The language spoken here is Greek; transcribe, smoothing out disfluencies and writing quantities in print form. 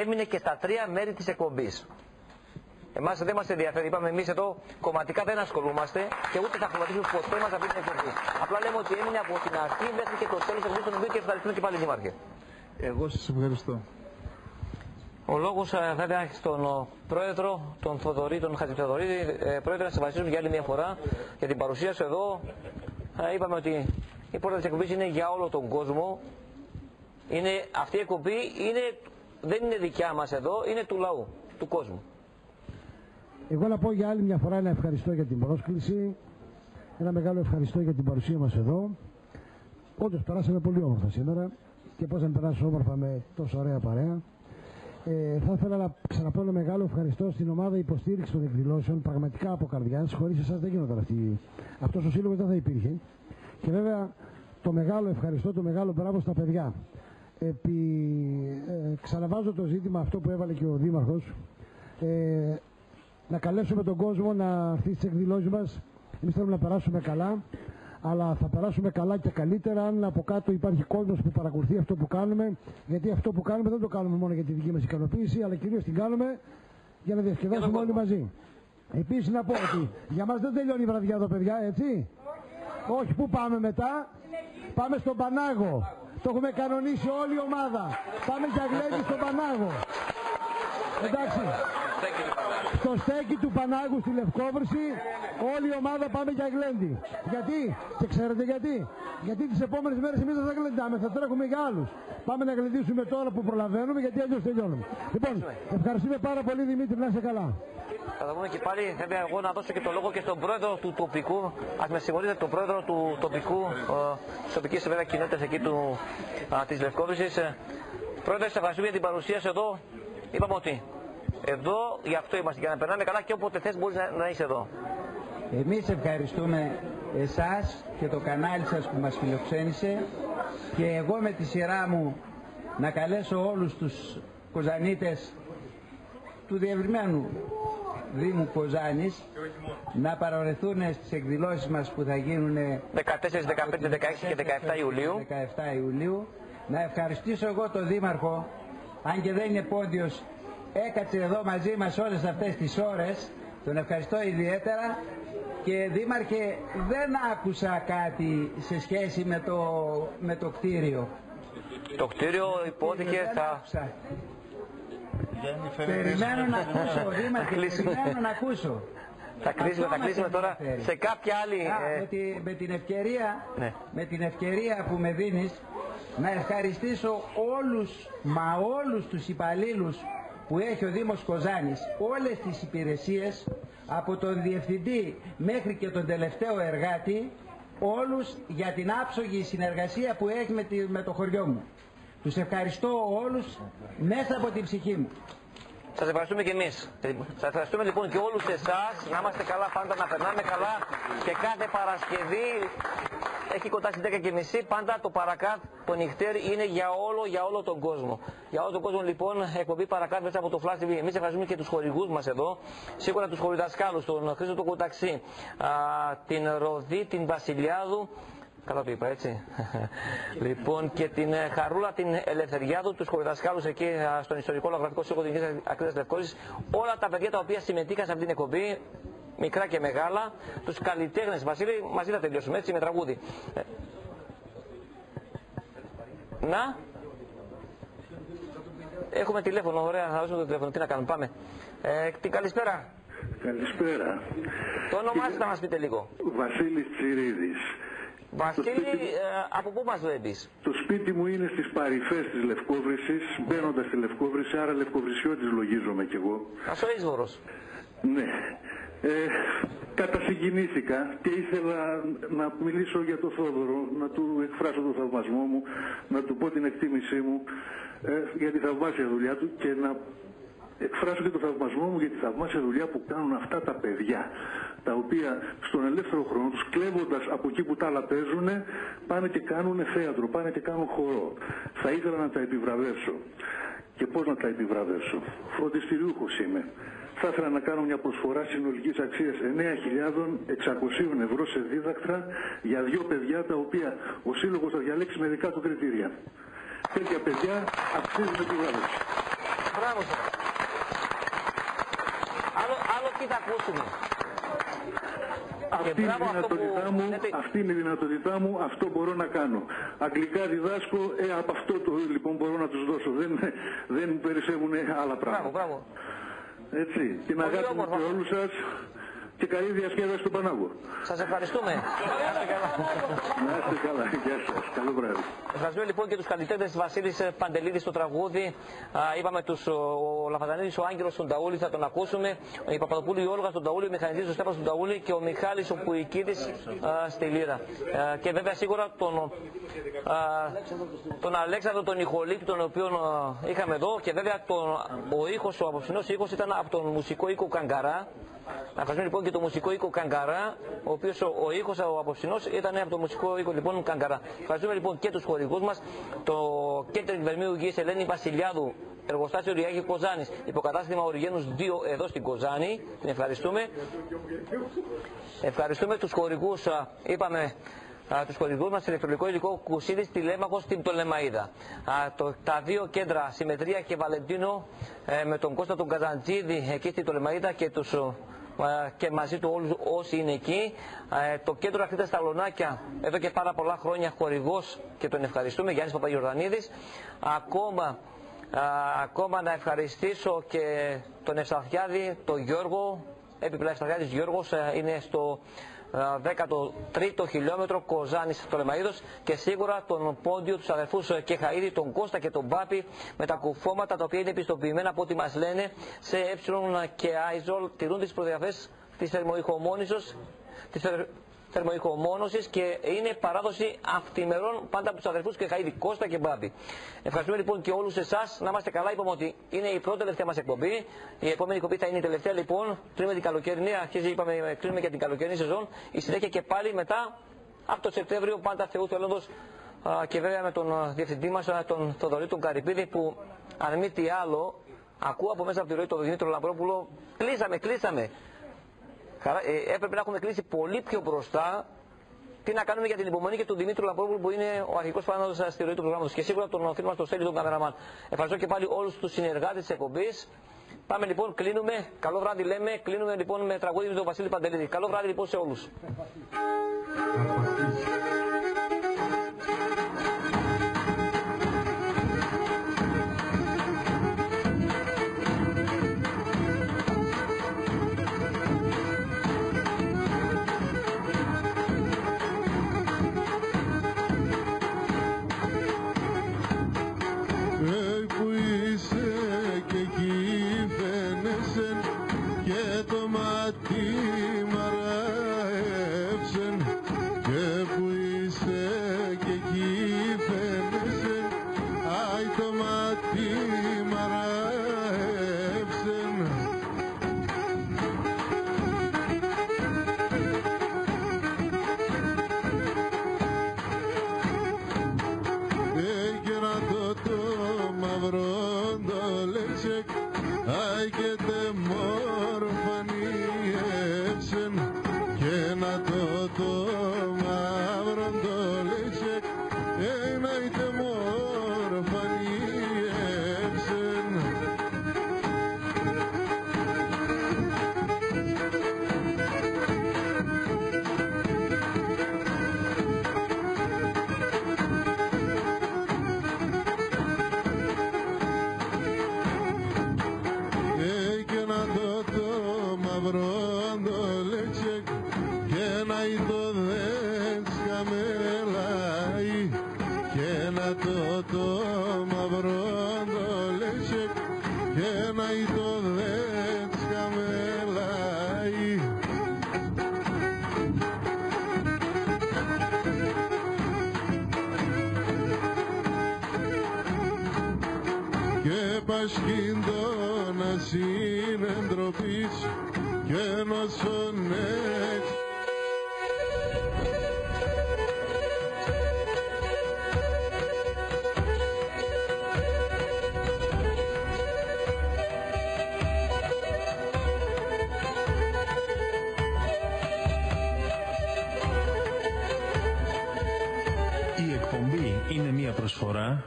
έμεινε και στα 3 μέρη της εκπομπής. Εμάς δεν μας ενδιαφέρει, είπαμε εμείς εδώ κομματικά δεν ασχολούμαστε και ούτε θα χρωματίσουμε ποτέ μας αυτή την εκπομπή. Απλά λέμε ότι έμεινε από την αρχή μέχρι και το τέλος της εκπομπής, τον οποίο και ευχαριστούμε και πάλι, Δήμαρχε. Εγώ σας ευχαριστώ. Ο λόγος θα ήταν στον πρόεδρο, τον Θοδωρή, τον Χατζηθοδωρίδη. Πρόεδρε, να σε ευχαριστήσουμε για άλλη μια φορά για την παρουσία σου εδώ. Είπαμε ότι η πόρτα της εκπομπής είναι για όλο τον κόσμο. Αυτή η εκπομπή δεν είναι δικιά μας εδώ, είναι του λαού, του κόσμου. Εγώ να πω για άλλη μια φορά ένα ευχαριστώ για την πρόσκληση. Ένα μεγάλο ευχαριστώ για την παρουσία μας εδώ. Όντως περάσαμε πολύ όμορφα σήμερα και πώς να περάσουμε όμορφα με τόσο ωραία παρέα. Θα ήθελα να ξαναπώ ένα μεγάλο ευχαριστώ στην ομάδα υποστήριξη των εκδηλώσεων, πραγματικά από καρδιάς. Χωρίς εσάς δεν γινόταν αυτός ο σύλλογος, δεν θα υπήρχε. Και βέβαια το μεγάλο ευχαριστώ, το μεγάλο μπράβο στα παιδιά. Ξαναβάζω το ζήτημα αυτό που έβαλε και ο Δήμαρχος. Να καλέσουμε τον κόσμο να έρθει στις εκδηλώσεις μας. Εμείς θέλουμε να περάσουμε καλά, αλλά θα περάσουμε καλά και καλύτερα αν από κάτω υπάρχει κόσμος που παρακολουθεί αυτό που κάνουμε, γιατί αυτό που κάνουμε δεν το κάνουμε μόνο για τη δική μας ικανοποίηση, αλλά κυρίως την κάνουμε για να διασκεδάσουμε όλοι μαζί. Επίσης να πω ότι για μας δεν τελειώνει η βραδιά εδώ, παιδιά, έτσι. Όχι, πού πάμε μετά? Πάμε στον Πανάγο. Το έχουμε κανονίσει όλη η ομάδα. Πάμε για γλέντι στον Πανάγο. Εντάξει. Στο στέκι του Πανάγου στη Λευκόβρηση όλη η ομάδα πάμε για γλέντι. Γιατί? Και ξέρετε γιατί? Γιατί τις επόμενες μέρες εμείς δεν θα γλεντάμε, θα τρέχουμε για άλλους. Πάμε να γλεντήσουμε τώρα που προλαβαίνουμε, γιατί αλλιώς τελειώνουμε. Λοιπόν, ευχαριστούμε πάρα πολύ, Δημήτρη, να είσαι καλά. Θα τα πούμε και πάλι, βέβαια εγώ να δώσω και το λόγο και στον πρόεδρο του τοπικού, ας με συγχωρείτε, τον πρόεδρο του τοπικού, της τοπικής βέβαια κοινότητας εκεί της Λευκόβρησης. Πρόεδρε, σε ευχαριστούμε για την παρουσία σου εδώ. Είπαμε ότι εδώ γι' αυτό είμαστε, για να περνάμε καλά και όποτε θες μπορείς να είσαι εδώ. Εμείς ευχαριστούμε εσάς και το κανάλι σας που μας φιλοξένησε και εγώ με τη σειρά μου να καλέσω όλους τους Κοζανίτες του διευρυμένου Δήμου Κοζάνης να παραβρεθούν στις εκδηλώσεις μας που θα γίνουν 14, 15, 16 και 17 Ιουλίου. Να ευχαριστήσω εγώ τον Δήμαρχο, αν και δεν είναι πόντιος, έκατσε εδώ μαζί μας όλες αυτές τις ώρες, τον ευχαριστώ ιδιαίτερα. Και Δήμαρχε, δεν άκουσα κάτι σε σχέση με το κτίριο. Το κτίριο υπόθηκε θα... Περιμένω να ακούσω, Δήμαρχε, περιμένω να ακούσω. Θα κλείσουμε τώρα σε κάποια άλλη... Με την ευκαιρία που με δίνεις, να ευχαριστήσω όλους τους υπαλλήλους που έχει ο Δήμος Κοζάνης, όλες τις υπηρεσίες, από τον διευθυντή μέχρι και τον τελευταίο εργάτη, όλους για την άψογη συνεργασία που έχει με το χωριό μου. Τους ευχαριστώ όλους μέσα από την ψυχή μου. Σας ευχαριστούμε και εμείς. Σας ευχαριστούμε λοιπόν και όλους εσάς. Να είμαστε καλά πάντα, να περνάμε καλά. Και κάθε Παρασκευή, έχει κοντά στις 10:30, πάντα το Παρακάτ, το νυχτέρι είναι για όλο τον κόσμο. Για όλο τον κόσμο λοιπόν, εκπομπή Παρακάτ μέσα από το Flash TV. Εμείς ευχαριστούμε και τους χορηγούς μας εδώ. Σίγουρα τους χορηδασκάλους, τον Χρήστο του Κοταξί, την Ροδή, την Βασιλιάδου. Καλά το είπα, έτσι. Λοιπόν, και την Χαρούλα, την Ελευθεριάδου, τους χορηδασκάλους εκεί στον Ιστορικό Λογογραφικό Σύλλογο Δυτικής Ακρίτας Λευκόσης. Όλα τα παιδιά τα οποία συμμετείχαν σε αυτήν την εκπομπή, μικρά και μεγάλα, τους καλλιτέχνες. Βασίλη, μαζί θα τελειώσουμε, έτσι, με τραγούδι. Να. Έχουμε τηλέφωνο, ωραία, θα δώσουμε το τηλέφωνο. Τι να κάνουμε, πάμε. Την καλησπέρα. Καλησπέρα. Το όνομά σας θα μας πείτε λίγο. Βασίλης Τσιρίδης. Βασίλη, από πού μας βλέπεις? Το σπίτι μου είναι στις παρυφές της Λευκόβρησης, μπαίνοντας στη Λευκόβρηση, άρα Λευκοβρισιώτης λογίζομαι κι εγώ. Ασοίσβορος. Ναι. Κατασυγκινήθηκα και ήθελα να μιλήσω για τον Θόδωρο, να του εκφράσω τον θαυμασμό μου, να του πω την εκτίμησή μου για τη θαυμάσια δουλειά του και να εκφράσω και τον θαυμασμό μου για τη θαυμάσια δουλειά που κάνουν αυτά τα παιδιά, τα οποία στον ελεύθερο χρόνο τους, κλέβοντας από εκεί που τα άλλα παίζουν, πάνε και κάνουν θέατρο, πάνε και κάνουν χορό. Θα ήθελα να τα επιβραβεύσω. Και πώς να τα επιβραβεύσω? Φροντιστηριούχος είμαι. Θα ήθελα να κάνω μια προσφορά συνολικής αξίας 9.600 ευρώ σε δίδακτρα για 2 παιδιά, τα οποία ο Σύλλογος θα διαλέξει με δικά του κριτήρια. Τέτοια παιδιά αξίζουν επιβράβευση. Μπράβο σας. Άλλο τι θα ακούσουμε. Αυτή είναι η δυνατότητά μου, αυτό μπορώ να κάνω. Αγγλικά διδάσκω, από αυτό λοιπόν μπορώ να τους δώσω. Δεν περισσεύουν άλλα πράγματα. Μπράβο. Έτσι, την αγάπη μου σε όλους σας και καλή διασκέδαση στον Πανάγο. Σας ευχαριστούμε. Να είστε καλά. Γεια σας. Καλό βράδυ. Ευχαριστούμε λοιπόν και τους καλλιτέχνες Βασίλης Παντελίδης στο τραγούδι. Είπαμε ο Λαφαζανίδης, ο Άγγελος στον Ταούλη, θα τον ακούσουμε. Η Παπαδοπούλου η Όλγα στον Ταούλη, ο Μηχανητής ο Στέφανος στον Ταούλη και ο Μιχάλης ο Πουικίδης στη Λύρα. Και βέβαια σίγουρα τον Αλέξανδρο τον Ιχολίτη, τον οποίο είχαμε εδώ, και βέβαια ο ήχος, ο απόψινός ήχος ήταν από τον μουσικό οίκο Καγκαρά. Να ευχαριστούμε λοιπόν και το μουσικό οίκο Καγκαρά, ο οποίος ο ήχος, ο απόψινός, ήταν από το μουσικό οίκο λοιπόν Καγκαρά. Ευχαριστούμε λοιπόν και τους χορηγούς μας, το Κέντρο Βερμίου Υγείας Ελένη Βασιλιάδου, εργοστάσιο Ριάκη Κοζάνης, υποκατάστημα Οριγένους 2 εδώ στην Κοζάνη. Την ευχαριστούμε. Ευχαριστούμε τους χορηγούς, είπαμε, τους χορηγούς μας, ηλεκτρονικό υλικό Κουσίδης, Τηλέμαχος, στην Πτολεμαΐδα. Τα δύο κέντρα, Συμμετρία και Βαλεντίνο, με τον Κώστα τον Καζαντζίδη εκεί στην Πτολεμαΐδα και μαζί του όλους όσοι είναι εκεί. Το κέντρο Ακτήτας Σταλονάκια, εδώ και πάρα πολλά χρόνια χορηγός και τον ευχαριστούμε, Γιάννης Παπαγιορδανίδης. Ακόμα να ευχαριστήσω και τον Ευσταθιάδη, τον Γιώργο, έπιπλα Ευσταθιάδης Γιώργος, είναι στο 13ο χιλιόμετρο Κοζάνης Πτολεμαΐδος, και σίγουρα τον Πόντιο, τους αδερφούς Κεχαΐδη, τον Κώστα και τον Πάπη, με τα κουφώματα τα οποία είναι επιστοποιημένα από ό,τι μας λένε σε ε και άιζολ, τηρούν τις προδιαγραφές της θερμοϊχομόνωσης και είναι παράδοση αυτημερών πάντα από τους αδερφούς Κεχαΐδη, Κώστα και Μπάμπη. Ευχαριστούμε λοιπόν και όλους εσάς. Να είμαστε καλά. Είπαμε ότι είναι η πρώτη τελευταία μας εκπομπή. Η επόμενη εκπομπή θα είναι η τελευταία λοιπόν. Κλείνουμε την καλοκαιρινή, κλείνουμε και την καλοκαιρινή σεζόν. Η συνέχεια και πάλι μετά από το Σεπτέμβριο, πάντα Θεού θέλοντος, και βέβαια με τον διευθυντή μας, τον Θοδωρή τον Καρυπίδη, που αν μη τι άλλο ακούω από μέσα από τη ροή τον Δημήτρο Λαμπρόπουλο. Κλείσαμε. Έπρεπε να έχουμε κλείσει πολύ πιο μπροστά. Τι να κάνουμε για την υπομονή και του Δημήτρου Λαμπρόπουλου, που είναι ο αρχικός φάνατος στη ροή του προγράμματος, και σίγουρα τον φίλο μας τον Στέλιο τον καμεραμάν. Ευχαριστώ και πάλι όλους τους συνεργάτες της εκπομπής. Πάμε λοιπόν, κλείνουμε. Καλό βράδυ λέμε. Κλείνουμε λοιπόν με τραγούδι με τον Βασίλη Παντελίδη. Καλό βράδυ λοιπόν σε όλους. Πασχύντωνας είναι ντροπής και νοσον εξ. Η εκπομπή είναι μια προσφορά